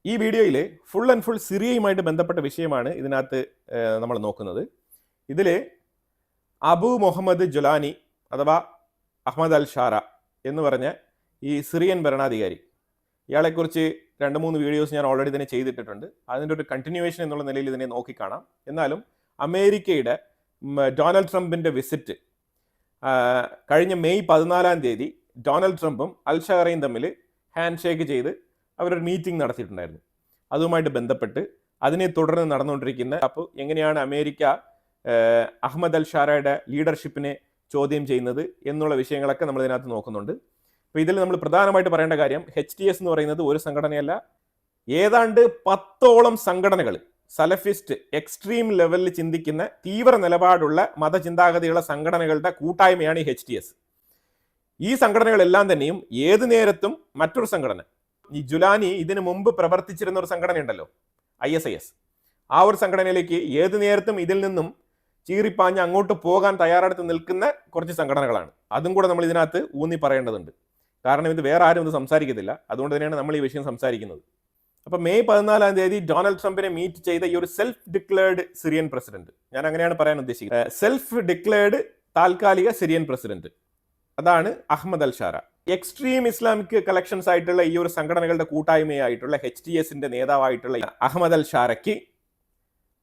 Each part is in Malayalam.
ഈ വീഡിയോയിൽ ഫുൾ ആൻഡ് ഫുൾ സിറിയയുമായിട്ട് ബന്ധപ്പെട്ട വിഷയമാണ് ഇതിനകത്ത് നമ്മൾ നോക്കുന്നത്. ഇതിൽ അബു മുഹമ്മദ് ജുലാനി അഥവാ അഹമ്മദ് അൽ ഷാര എന്ന് പറഞ്ഞ ഈ സിറിയൻ ഭരണാധികാരി, ഇയാളെക്കുറിച്ച് 2-3 വീഡിയോസ് ഞാൻ ഓൾറെഡി തന്നെ ചെയ്തിട്ടുണ്ട്. അതിൻ്റെ ഒരു കണ്ടിന്യൂവേഷൻ എന്നുള്ള നിലയിൽ ഇതിനെ നോക്കിക്കാണാം. എന്നാലും അമേരിക്കയുടെ ഡൊണാൾഡ് ട്രംപിൻ്റെ വിസിറ്റ് കഴിഞ്ഞ മെയ് 14 ഡൊണാൾഡ് ട്രംപും അൽ ഷാറയും തമ്മിൽ ഹാൻഡ് ഷേക്ക് ചെയ്ത് അവരൊരു മീറ്റിംഗ് നടത്തിയിട്ടുണ്ടായിരുന്നു. അതുമായിട്ട് ബന്ധപ്പെട്ട് അതിനെ തുടർന്ന് നടന്നുകൊണ്ടിരിക്കുന്ന അപ്പോൾ എങ്ങനെയാണ് അമേരിക്ക അഹമ്മദ് അൽ ഷാരയുടെ ലീഡർഷിപ്പിനെ ചോദ്യം ചെയ്യുന്നത് എന്നുള്ള വിഷയങ്ങളൊക്കെ നമ്മൾ ഇതിനകത്ത് നോക്കുന്നുണ്ട്. അപ്പോൾ ഇതിൽ നമ്മൾ പ്രധാനമായിട്ട് പറയേണ്ട കാര്യം, HTS എന്ന് പറയുന്നത് ഒരു സംഘടനയല്ല, ഏതാണ്ട് 10ഓളം സംഘടനകൾ, സലഫിസ്റ്റ് എക്സ്ട്രീം ലെവലിൽ ചിന്തിക്കുന്ന തീവ്ര നിലപാടുള്ള മതചിന്താഗതിയുള്ള സംഘടനകളുടെ കൂട്ടായ്മയാണ് ഈ HTS. ഈ സംഘടനകളെല്ലാം തന്നെയും ഏത് നേരത്തും മറ്റൊരു സംഘടന, ഈ ജുലാനി ഇതിനു മുമ്പ് പ്രവർത്തിച്ചിരുന്ന ഒരു സംഘടനയുണ്ടല്ലോ, ISIS, ആ ഒരു സംഘടനയിലേക്ക് ഏത് നേരത്തും ഇതിൽ നിന്നും ചീറിപ്പാഞ്ഞ് അങ്ങോട്ട് പോകാൻ തയ്യാറെടുത്ത് നിൽക്കുന്ന കുറച്ച് സംഘടനകളാണ്. അതും കൂടെ നമ്മൾ ഇതിനകത്ത് ഊന്നി പറയേണ്ടതുണ്ട്. കാരണം ഇത് വേറെ ആരും ഇത് സംസാരിക്കത്തില്ല. അതുകൊണ്ട് തന്നെയാണ് നമ്മൾ ഈ വിഷയം സംസാരിക്കുന്നത്. അപ്പോൾ മെയ് 14 ഡൊണാൾഡ് ട്രംപിനെ മീറ്റ് ചെയ്ത ഈ ഒരു സെൽഫ് ഡിക്ലെയർഡ് സിറിയൻ പ്രസിഡന്റ്, ഞാൻ അങ്ങനെയാണ് പറയാൻ ഉദ്ദേശിക്കുന്നത്, സെൽഫ് ഡിക്ലെയർഡ് താൽക്കാലിക സിറിയൻ പ്രസിഡന്റ്, അതാണ് അഹമ്മദ് അൽ ഷാര. എക്സ്ട്രീം ഇസ്ലാമിക് കളക്ഷൻസ് ആയിട്ടുള്ള ഈ ഒരു സംഘടനകളുടെ കൂട്ടായ്മയായിട്ടുള്ള HTSന്റെ നേതാവായിട്ടുള്ള അഹമ്മദ് അൽ ഷാരയ്ക്ക്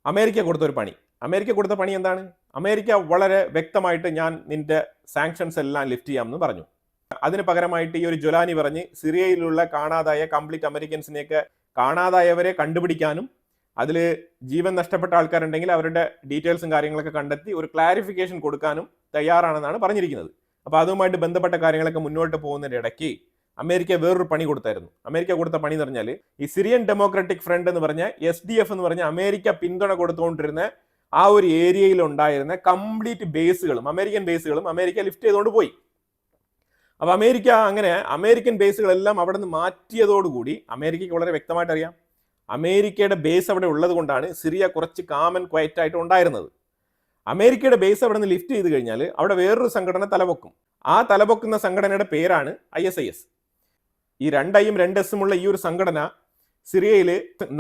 അമേരിക്ക കൊടുത്തൊരു പണി. അമേരിക്ക കൊടുത്ത പണി എന്താണ്? അമേരിക്ക വളരെ വ്യക്തമായിട്ട് ഞാൻ നിന്റെ സാങ്ഷൻസ് എല്ലാം ലിഫ്റ്റ് ചെയ്യാമെന്ന് പറഞ്ഞു. അതിന് പകരമായിട്ട് ഈ ഒരു ജുലാനി പറഞ്ഞ് സിറിയയിലുള്ള കാണാതായ കംപ്ലീറ്റ് അമേരിക്കൻസിനെയൊക്കെ, കാണാതായവരെ കണ്ടുപിടിക്കാനും അതിൽ ജീവൻ നഷ്ടപ്പെട്ട ആൾക്കാരുണ്ടെങ്കിൽ അവരുടെ ഡീറ്റെയിൽസും കാര്യങ്ങളൊക്കെ കണ്ടെത്തി ഒരു ക്ലാരിഫിക്കേഷൻ കൊടുക്കാനും തയ്യാറാണെന്നാണ് പറഞ്ഞിരിക്കുന്നത്. അപ്പോൾ അതുമായിട്ട് ബന്ധപ്പെട്ട കാര്യങ്ങളൊക്കെ മുന്നോട്ട് പോകുന്നതിൻ്റെ ഇടയ്ക്ക് അമേരിക്ക വേറൊരു പണി കൊടുത്തായിരുന്നു. അമേരിക്ക കൊടുത്ത പണി എന്ന് പറഞ്ഞാൽ, ഈ സിറിയൻ ഡെമോക്രാറ്റിക് ഫ്രണ്ട് എന്ന് പറഞ്ഞ SDF എന്ന് പറഞ്ഞ അമേരിക്ക പിന്തുണ കൊടുത്തുകൊണ്ടിരുന്ന ആ ഒരു ഏരിയയിൽ ഉണ്ടായിരുന്ന കംപ്ലീറ്റ് ബേസുകളും, അമേരിക്കൻ ബേസുകളും അമേരിക്ക ലിഫ്റ്റ് ചെയ്തുകൊണ്ട് പോയി. അപ്പോൾ അമേരിക്ക അങ്ങനെ അമേരിക്കൻ ബേസുകളെല്ലാം അവിടെ നിന്ന് മാറ്റിയതോടുകൂടി അമേരിക്കയ്ക്ക് വളരെ വ്യക്തമായിട്ട് അറിയാം, അമേരിക്കയുടെ ബേസ് അവിടെ ഉള്ളത് കൊണ്ടാണ് സിറിയ കുറച്ച് കാം ആൻഡ് ക്വയറ്റ് ആയിട്ട് ഉണ്ടായിരുന്നത്. അമേരിക്കയുടെ ബേസ് അവിടെ നിന്ന് ലിഫ്റ്റ് ചെയ്ത് കഴിഞ്ഞാൽ അവിടെ വേറൊരു സംഘടന തലപൊക്കും. ആ തലപൊക്കുന്ന സംഘടനയുടെ പേരാണ് ISIS. ഈ 2Iയും 2Sഉം ഉള്ള ഈ ഒരു സംഘടന സിറിയയിൽ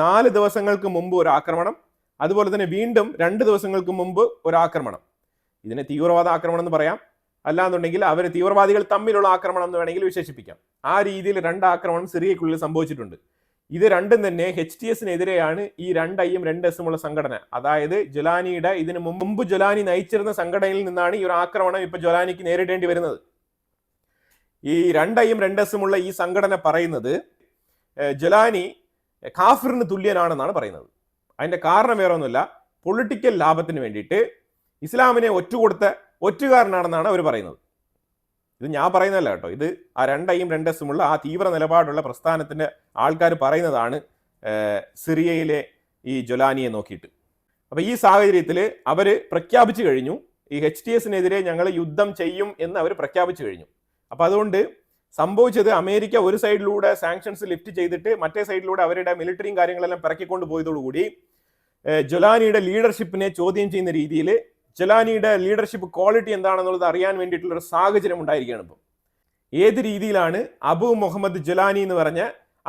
4 ദിവസങ്ങൾക്ക് മുമ്പ് ഒരു ആക്രമണം, അതുപോലെ തന്നെ വീണ്ടും 2 ദിവസങ്ങൾക്ക് മുമ്പ് ഒരു ആക്രമണം, ഇതിനെ തീവ്രവാദ ആക്രമണം എന്ന് പറയാം, അല്ലാന്നുണ്ടെങ്കിൽ അവർ തീവ്രവാദികൾ തമ്മിലുള്ള ആക്രമണം എന്ന് വേണമെങ്കിൽ വിശേഷിപ്പിക്കാം. ആ രീതിയിൽ 2 ആക്രമണം സിറിയക്കുള്ളിൽ സംഭവിച്ചിട്ടുണ്ട്. ഇത് രണ്ടും തന്നെ HTSനെതിരെയാണ് ഈ 2Iയും 2Sഉം ഉള്ള സംഘടന. അതായത് ജുലാനിയുടെ ഇതിന് മുമ്പ് ജുലാനി നയിച്ചിരുന്ന സംഘടനയിൽ നിന്നാണ് ഈ ഒരു ആക്രമണം ഇപ്പൊ ജുലാനിക്ക് നേരിടേണ്ടി വരുന്നത്. ഈ 2Iയും 2Sഉം ഉള്ള ഈ സംഘടന പറയുന്നത് ജുലാനി കാഫിറിന് തുല്യനാണെന്നാണ് പറയുന്നത്. അതിന്റെ കാരണം വേറെ ഒന്നുമില്ല, പൊളിറ്റിക്കൽ ലാഭത്തിന് വേണ്ടിയിട്ട് ഇസ്ലാമിനെ ഒറ്റുകൊടുത്ത ഒറ്റുകാരനാണെന്നാണ് അവർ പറയുന്നത്. ഇത് ഞാൻ പറയുന്നതല്ല കേട്ടോ, ഇത് ആ 2Iയും 2Sഉം ഉള്ള ആ തീവ്ര നിലപാടുള്ള പ്രസ്ഥാനത്തിന്റെ ആൾക്കാർ പറയുന്നതാണ് സിറിയയിലെ ഈ ജുലാനിയെ നോക്കിയിട്ട്. അപ്പൊ ഈ സാഹചര്യത്തിൽ അവർ പ്രഖ്യാപിച്ചു കഴിഞ്ഞു, ഈ HTSനെതിരെ ഞങ്ങൾ യുദ്ധം ചെയ്യും എന്ന് അവർ പ്രഖ്യാപിച്ചു കഴിഞ്ഞു. അപ്പൊ അതുകൊണ്ട് സംഭവിച്ചത്, അമേരിക്ക ഒരു സൈഡിലൂടെ സാങ്ഷൻസ് ലിഫ്റ്റ് ചെയ്തിട്ട് മറ്റേ സൈഡിലൂടെ അവരുടെ മിലിറ്ററിയും കാര്യങ്ങളെല്ലാം പിറക്കിക്കൊണ്ട് പോയതോടുകൂടി ജുലാനിയുടെ ലീഡർഷിപ്പിനെ ചോദ്യം ചെയ്യുന്ന രീതിയിൽ ജുലാനിയുടെ ലീഡർഷിപ്പ് ക്വാളിറ്റി എന്താണെന്നുള്ളത് അറിയാൻ വേണ്ടിയിട്ടുള്ള ഒരു സാഹചര്യം ഉണ്ടായിരിക്കുകയാണ്. ഇപ്പം ഏത് രീതിയിലാണ് അബു മുഹമ്മദ് ജുലാനി എന്ന് പറഞ്ഞ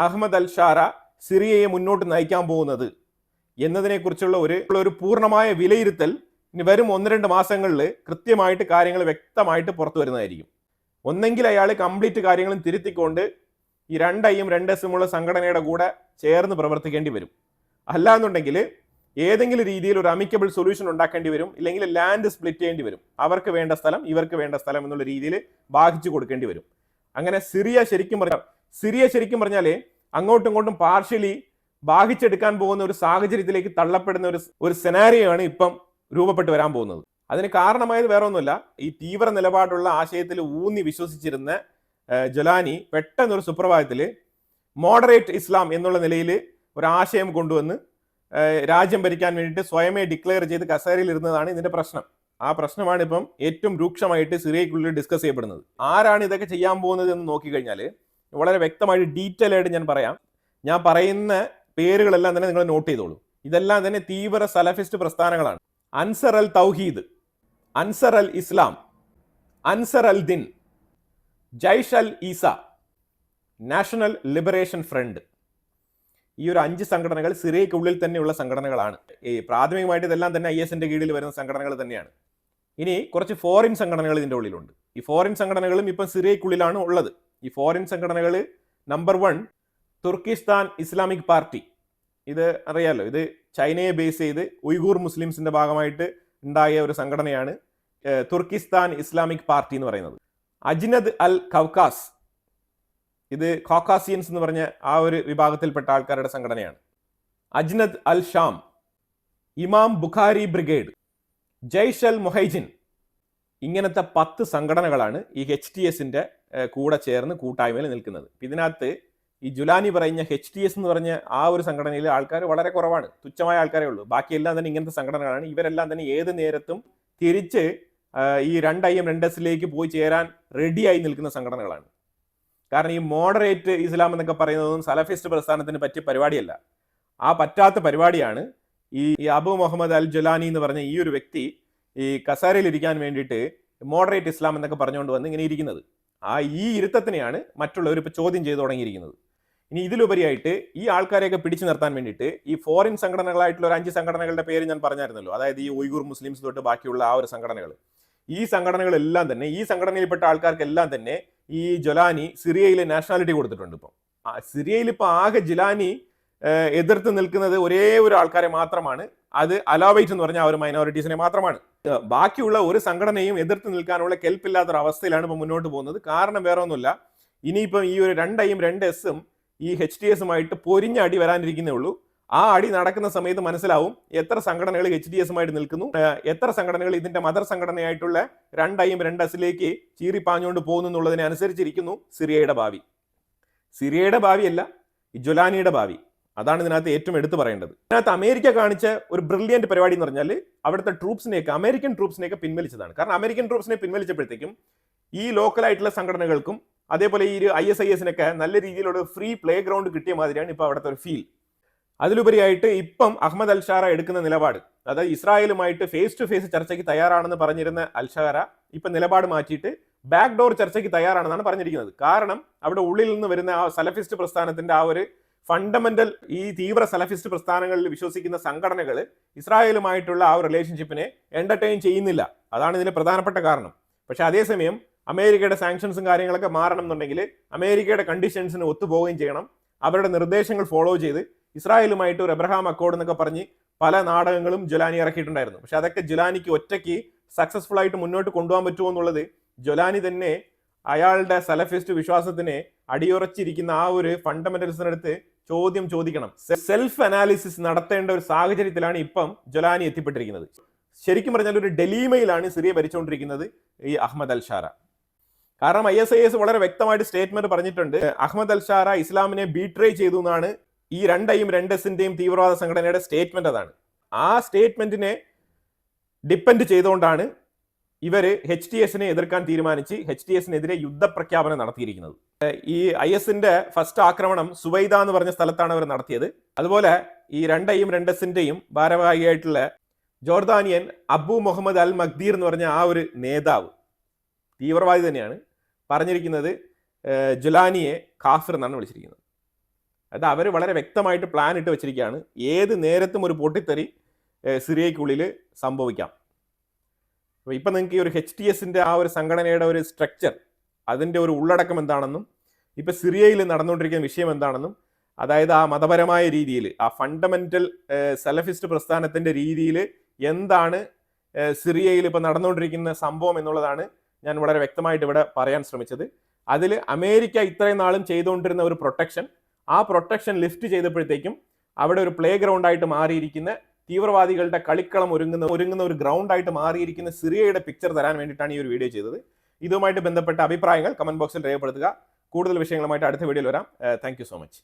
അഹമ്മദ് അൽ ഷാര സിറിയയെ മുന്നോട്ട് നയിക്കാൻ പോകുന്നത് എന്നതിനെക്കുറിച്ചുള്ള ഒരു പൂർണ്ണമായ വിലയിരുത്തൽ ഇനി വരും 1-2 മാസങ്ങളിൽ കൃത്യമായിട്ട് കാര്യങ്ങൾ വ്യക്തമായിട്ട് പുറത്തു വരുന്നതായിരിക്കും. ഒന്നെങ്കിൽ അയാൾ കംപ്ലീറ്റ് കാര്യങ്ങളും തിരുത്തിക്കൊണ്ട് ഈ 2Iയും 2Sഉം ഉള്ള സംഘടനയുടെ കൂടെ ചേർന്ന് പ്രവർത്തിക്കേണ്ടി വരും, അല്ലാന്നുണ്ടെങ്കിൽ ഏതെങ്കിലും രീതിയിൽ ഒരു അമിക്കബിൾ സൊല്യൂഷൻ ഉണ്ടാക്കേണ്ടി വരും, ഇല്ലെങ്കിൽ ലാൻഡ് സ്പ്ലിറ്റ് ചെയ്യേണ്ടി വരും, അവർക്ക് വേണ്ട സ്ഥലം ഇവർക്ക് വേണ്ട സ്ഥലം എന്നുള്ള രീതിയിൽ ഭാഗിച്ചു കൊടുക്കേണ്ടി വരും. അങ്ങനെ സിറിയ ശരിക്കും പറഞ്ഞാലേ അങ്ങോട്ടും ഇങ്ങോട്ടും പാർഷ്യലി ഭാഗിച്ചെടുക്കാൻ പോകുന്ന ഒരു സാഹചര്യത്തിലേക്ക് തള്ളപ്പെടുന്ന ഒരു സെനാരിയോ ആണ് ഇപ്പം രൂപപ്പെട്ട് വരാൻ പോകുന്നത്. അതിന് കാരണമായത് വേറെ ഒന്നുമില്ല, ഈ തീവ്ര നിലപാടുള്ള ആശയത്തിൽ ഊന്നി വിശ്വസിച്ചിരുന്ന ജുലാനി പെട്ടെന്നൊരു സുപ്രഭാതത്തിൽ മോഡറേറ്റ് ഇസ്ലാം എന്നുള്ള നിലയിൽ ഒരു ആശയം കൊണ്ടുവന്ന് രാജ്യം ഭരിക്കാൻ വേണ്ടിയിട്ട് സ്വയമേ ഡിക്ലെയർ ചെയ്ത് കസേരയിൽ ഇരുന്നതാണ് ഇതിന്റെ പ്രശ്നം. ആ പ്രശ്നമാണ് ഇപ്പം ഏറ്റവും രൂക്ഷമായിട്ട് സിറിയക്കുള്ളിൽ ഡിസ്കസ് ചെയ്യപ്പെടുന്നത്. ആരാണ് ഇതൊക്കെ ചെയ്യാൻ പോകുന്നത് എന്ന് നോക്കിക്കഴിഞ്ഞാൽ വളരെ വ്യക്തമായിട്ട് ഡീറ്റെയിൽ ആയിട്ട് ഞാൻ പറയാം. ഞാൻ പറയുന്ന പേരുകളെല്ലാം തന്നെ നിങ്ങൾ നോട്ട് ചെയ്തോളൂ. ഇതെല്ലാം തന്നെ തീവ്ര സലഫിസ്റ്റ് പ്രസ്ഥാനങ്ങളാണ്. അൻസർ അൽ തൗഹീദ്, അൻസർ അൽ ഇസ്ലാം, അൻസർ അൽ ദിൻ, ജയ്ഷ് അൽ ഈസ, നാഷണൽ ലിബറേഷൻ ഫ്രണ്ട്, ഈ ഒരു 5 സംഘടനകൾ സിറിയയ്ക്കുള്ളിൽ തന്നെയുള്ള സംഘടനകളാണ്. ഈ പ്രാഥമികമായിട്ട് ഇതെല്ലാം തന്നെ IS-ന്റെ കീഴിൽ വരുന്ന സംഘടനകൾ തന്നെയാണ്. ഇനി കുറച്ച് ഫോറിൻ സംഘടനകൾ ഇതിൻ്റെ ഉള്ളിലുണ്ട്. ഈ ഫോറിൻ സംഘടനകളും ഇപ്പം സിറിയയ്ക്കുള്ളിലാണ് ഉള്ളത്. ഈ ഫോറിൻ സംഘടനകൾ നമ്പർ 1 തുർക്കിസ്ഥാൻ ഇസ്ലാമിക് പാർട്ടി. ഇത് അറിയാലോ, ഇത് ചൈനയെ ബേസ് ചെയ്ത് ഉയ്ഗൂർ മുസ്ലിംസിന്റെ ഭാഗമായിട്ട് ഉണ്ടായ ഒരു സംഘടനയാണ് തുർക്കിസ്ഥാൻ ഇസ്ലാമിക് പാർട്ടി എന്ന് പറയുന്നത്. അജ്നദ് അൽ കൗക്കാസ്, ഇത് കോക്കാസിയൻസ് എന്ന് പറഞ്ഞ ആ ഒരു വിഭാഗത്തിൽപ്പെട്ട ആൾക്കാരുടെ സംഘടനയാണ്. അജ്നദ് അൽ ഷാം, ഇമാം ബുഖാരി ബ്രിഗേഡ്, ജയ്ഷ് അൽ മൊഹൈജിൻ, ഇങ്ങനത്തെ 10 സംഘടനകളാണ് ഈ HTSന്റെ കൂടെ ചേർന്ന് കൂട്ടായ്മയിൽ നിൽക്കുന്നത്. ഇതിനകത്ത് ഈ ജുലാനി പറഞ്ഞ HTS എന്ന് പറഞ്ഞ ആ ഒരു സംഘടനയിൽ ആൾക്കാർ വളരെ കുറവാണ്, തുച്ഛമായ ആൾക്കാരേ ഉള്ളൂ. ബാക്കിയെല്ലാം തന്നെ ഇങ്ങനത്തെ സംഘടനകളാണ്. ഇവരെല്ലാം തന്നെ ഏത് നേരത്തും തിരിച്ച് ഈ 2IM 2S പോയി ചേരാൻ റെഡിയായി നിൽക്കുന്ന സംഘടനകളാണ്. കാരണം ഈ മോഡറേറ്റ് ഇസ്ലാം എന്നൊക്കെ പറയുന്നതൊന്നും സലഫിസ്റ്റ് പ്രസ്ഥാനത്തിന് പറ്റിയ പരിപാടിയല്ല. ആ പറ്റാത്ത പരിപാടിയാണ് ഈ അബു മുഹമ്മദ് അൽ ജുലാനി എന്ന് പറഞ്ഞ ഈ ഒരു വ്യക്തി ഈ കസേരയിൽ ഇരിക്കാൻ വേണ്ടിയിട്ട് മോഡറേറ്റ് ഇസ്ലാം എന്നൊക്കെ പറഞ്ഞുകൊണ്ട് വന്ന് ഇങ്ങനെ ഇരിക്കുന്നത്. ഈ ഇരുത്തത്തിനെയാണ് മറ്റുള്ളവർ ഇപ്പോൾ ചോദ്യം ചെയ്തു തുടങ്ങിയിരിക്കുന്നത്. ഇനി ഇതിലുപരിയായിട്ട് ഈ ആൾക്കാരെയൊക്കെ പിടിച്ചു നിർത്താൻ വേണ്ടിയിട്ട് ഈ ഫോറിൻ സംഘടനകളായിട്ടുള്ള ഒരു 5 സംഘടനകളുടെ പേര് ഞാൻ പറഞ്ഞായിരുന്നല്ലോ, അതായത് ഈ ഉയ്ഗൂർ മുസ്ലിംസ് തൊട്ട് ബാക്കിയുള്ള ആ ഒരു സംഘടനകൾ, ഈ സംഘടനകളെല്ലാം തന്നെ, ഈ സംഘടനയിൽപ്പെട്ട ആൾക്കാർക്കെല്ലാം തന്നെ ഈ ജൊലാനി സിറിയയിലെ നാഷണാലിറ്റി കൊടുത്തിട്ടുണ്ട്. ഇപ്പം സിറിയയിൽ ഇപ്പോൾ ആകെ ജുലാനി എതിർത്ത് നിൽക്കുന്നത് ഒരേ ഒരു ആൾക്കാരെ മാത്രമാണ്, അത് അലാവൈറ്റ് എന്ന് പറഞ്ഞ ആ ഒരു മൈനോറിറ്റീസിനെ മാത്രമാണ്. ബാക്കിയുള്ള ഒരു സംഘടനയും എതിർത്ത് നിൽക്കാനുള്ള കെൽപ്പില്ലാത്തൊരു അവസ്ഥയിലാണ് ഇപ്പോൾ മുന്നോട്ട് പോകുന്നത്. കാരണം വേറെ ഒന്നുമില്ല, ഇനിയിപ്പം ഈ ഒരു 2IM 2Sഉം ഈ HTSുമായിട്ട് പൊരിഞ്ഞ അടി വരാനിരിക്കുന്നേ ഉള്ളൂ. ആ അടി നടക്കുന്ന സമയത്ത് മനസ്സിലാവും എത്ര സംഘടനകൾ HTSുമായിട്ട് നിൽക്കുന്നു, എത്ര സംഘടനകൾ ഇതിന്റെ മദർ സംഘടനയായിട്ടുള്ള 2IM 2S ചീറിപ്പാഞ്ഞുകൊണ്ട് പോകുന്നു എന്നുള്ളതിനെ അനുസരിച്ചിരിക്കുന്നു സിറിയയുടെ ഭാവി. സിറിയയുടെ ഭാവിയല്ല, ഈ ജുലാനിയുടെ ഭാവി. അതാണ് ഇതിനകത്ത് ഏറ്റവും എടുത്തു പറയേണ്ടത്. ഇതിനകത്ത് അമേരിക്ക കാണിച്ച ഒരു ബ്രില്യന്റ് പരിപാടി എന്ന് പറഞ്ഞാൽ അവിടുത്തെ ട്രൂപ്സിനെയൊക്കെ, അമേരിക്കൻ ട്രൂപ്സിനെയൊക്കെ പിൻവലിച്ചതാണ്. കാരണം അമേരിക്കൻ ട്രൂപ്സിനെ പിൻവലിച്ചപ്പോഴത്തേക്കും ഈ ലോക്കലായിട്ടുള്ള സംഘടനകൾക്കും അതേപോലെ ഈ ISISനൊക്കെ നല്ല രീതിയിലുള്ള ഫ്രീ പ്ലേ ഗ്രൗണ്ട് കിട്ടിയ മാതിരിയാണ് ഇപ്പോൾ അവിടുത്തെ ഒരു ഫീൽ. അതിലുപരിയായിട്ട് ഇപ്പം അഹമ്മദ് അൽഷാറ എടുക്കുന്ന നിലപാട്, അതായത് ഇസ്രായേലുമായിട്ട് ഫേസ് ടു ഫേസ് ചർച്ചയ്ക്ക് തയ്യാറാണെന്ന് പറഞ്ഞിരുന്ന അൽഷാറ ഇപ്പം നിലപാട് മാറ്റിയിട്ട് ബാക്ക് ഡോർ ചർച്ചയ്ക്ക് തയ്യാറാണെന്നാണ് പറഞ്ഞിരിക്കുന്നത്. കാരണം അവിടെ ഉള്ളിൽ നിന്ന് വരുന്ന ആ സലഫിസ്റ്റ് പ്രസ്ഥാനത്തിന്റെ ആ ഒരു ഫണ്ടമെന്റൽ, ഈ തീവ്ര സലഫിസ്റ്റ് പ്രസ്ഥാനങ്ങളിൽ വിശ്വസിക്കുന്ന സംഘടനകൾ ഇസ്രായേലുമായിട്ടുള്ള ആ ഒരു റിലേഷൻഷിപ്പിനെ എന്റർടൈൻ ചെയ്യുന്നില്ല. അതാണ് ഇതിന്റെ പ്രധാനപ്പെട്ട കാരണം. പക്ഷെ അതേസമയം അമേരിക്കയുടെ സാങ്ഷൻസും കാര്യങ്ങളൊക്കെ മാറണം എന്നുണ്ടെങ്കിൽ അമേരിക്കയുടെ കണ്ടീഷൻസിന് ഒത്തുപോവുകയും ചെയ്യണം. അവരുടെ നിർദ്ദേശങ്ങൾ ഫോളോ ചെയ്ത് ഇസ്രായേലുമായിട്ട് ഒരു എബ്രഹാം അക്കോർഡ് എന്നൊക്കെ പറഞ്ഞ് പല നാടകങ്ങളും ജുലാനി ഇറക്കിയിട്ടുണ്ടായിരുന്നു. പക്ഷെ അതൊക്കെ ജുലാനിക്ക് ഒറ്റയ്ക്ക് സക്സസ്ഫുൾ ആയിട്ട് മുന്നോട്ട് കൊണ്ടുപോകാൻ പറ്റുമോ എന്നുള്ളത് ജുലാനി തന്നെ അയാളുടെ സലഫിസ്റ്റ് വിശ്വാസത്തിനെ അടിയുറച്ചിരിക്കുന്ന ആ ഒരു ഫണ്ടമെന്റൽസിനടുത്ത് ചോദിക്കണം. സെൽഫ് അനാലിസിസ് നടത്തേണ്ട ഒരു സാഹചര്യത്തിലാണ് ഇപ്പം ജുലാനി എത്തിപ്പെട്ടിരിക്കുന്നത്. ശരിക്കും പറഞ്ഞാൽ ഒരു ഡെലീമയിലാണ് സിറിയ ഭരിച്ചുകൊണ്ടിരിക്കുന്നത് ഈ അഹമ്മദ് അൽഷാറ. കാരണം ISIS വളരെ വ്യക്തമായിട്ട് സ്റ്റേറ്റ്മെന്റ് പറഞ്ഞിട്ടുണ്ട്, അഹമ്മദ് അൽഷാറ ഇസ്ലാമിനെ ബീട്രേ ചെയ്തു എന്നാണ് ഈ 2IM 2Sന്റെയും തീവ്രവാദ സംഘടനയുടെ സ്റ്റേറ്റ്മെന്റ്. അതാണ് ആ സ്റ്റേറ്റ്മെന്റിനെ ഡിപ്പെൻഡ് ചെയ്തുകൊണ്ടാണ് ഇവര് HTSനെ എതിർക്കാൻ തീരുമാനിച്ച് HTSനെതിരെ യുദ്ധപ്രഖ്യാപനം നടത്തിയിരിക്കുന്നത്. ഈ ISന്റെ ഫസ്റ്റ് ആക്രമണം സുവൈദ എന്ന് പറഞ്ഞ സ്ഥലത്താണ് അവർ നടത്തിയത്. അതുപോലെ ഈ 2IM 2Sന്റെയും ഭാരവാഹിയായിട്ടുള്ള ജോർദാനിയൻ അബു മുഹമ്മദ് അൽ മഖ്ദീർ എന്ന് പറഞ്ഞ ആ ഒരു നേതാവ്, തീവ്രവാദി തന്നെയാണ്, പറഞ്ഞിരിക്കുന്നത് ജുലാനിയെ കാഫിർ എന്നാണ് വിളിച്ചിരിക്കുന്നത്. അത് അവർ വളരെ വ്യക്തമായിട്ട് പ്ലാൻ ഇട്ട് വെച്ചിരിക്കുകയാണ്. ഏത് നേരത്തും ഒരു പൊട്ടിത്തെറി സിറിയയ്ക്കുള്ളിൽ സംഭവിക്കാം. അപ്പോൾ ഇപ്പം നിങ്ങൾക്ക് ഈ ഒരു HTSന്റെ ആ ഒരു സംഘടനയുടെ ഒരു സ്ട്രക്ചർ, അതിൻ്റെ ഒരു ഉള്ളടക്കം എന്താണെന്നും ഇപ്പം സിറിയയിൽ നടന്നുകൊണ്ടിരിക്കുന്ന വിഷയം എന്താണെന്നും, അതായത് ആ മതപരമായ രീതിയിൽ, ആ ഫണ്ടമെന്റൽ സലഫിസ്റ്റ് പ്രസ്ഥാനത്തിൻ്റെ രീതിയിൽ എന്താണ് സിറിയയിൽ ഇപ്പം നടന്നുകൊണ്ടിരിക്കുന്ന സംഭവം എന്നുള്ളതാണ് ഞാൻ വളരെ വ്യക്തമായിട്ട് ഇവിടെ പറയാൻ ശ്രമിച്ചത്. അതിൽ അമേരിക്ക ഇത്രയും നാളും ചെയ്തുകൊണ്ടിരുന്ന ഒരു പ്രൊട്ടക്ഷൻ, ആ പ്രൊട്ടക്ഷൻ ലിഫ്റ്റ് ചെയ്തപ്പോഴത്തേക്കും അവിടെ ഒരു പ്ലേ ഗ്രൗണ്ടായിട്ട് മാറിയിരിക്കുന്ന, തീവ്രവാദികളുടെ കളിക്കളം ഒരുങ്ങുന്ന ഒരു ഗ്രൗണ്ടായിട്ട് മാറിയിരിക്കുന്ന സിറിയയുടെ പിക്ചർ തരാൻ വേണ്ടിയിട്ടാണ് ഈ ഒരു വീഡിയോ ചെയ്തത്. ഇതുമായിട്ട് ബന്ധപ്പെട്ട അഭിപ്രായങ്ങൾ കമന്റ് ബോക്സിൽ രേഖപ്പെടുത്തുക. കൂടുതൽ വിഷയങ്ങളുമായിട്ട് അടുത്ത വീഡിയോയിൽ വരാം. Thank you so much.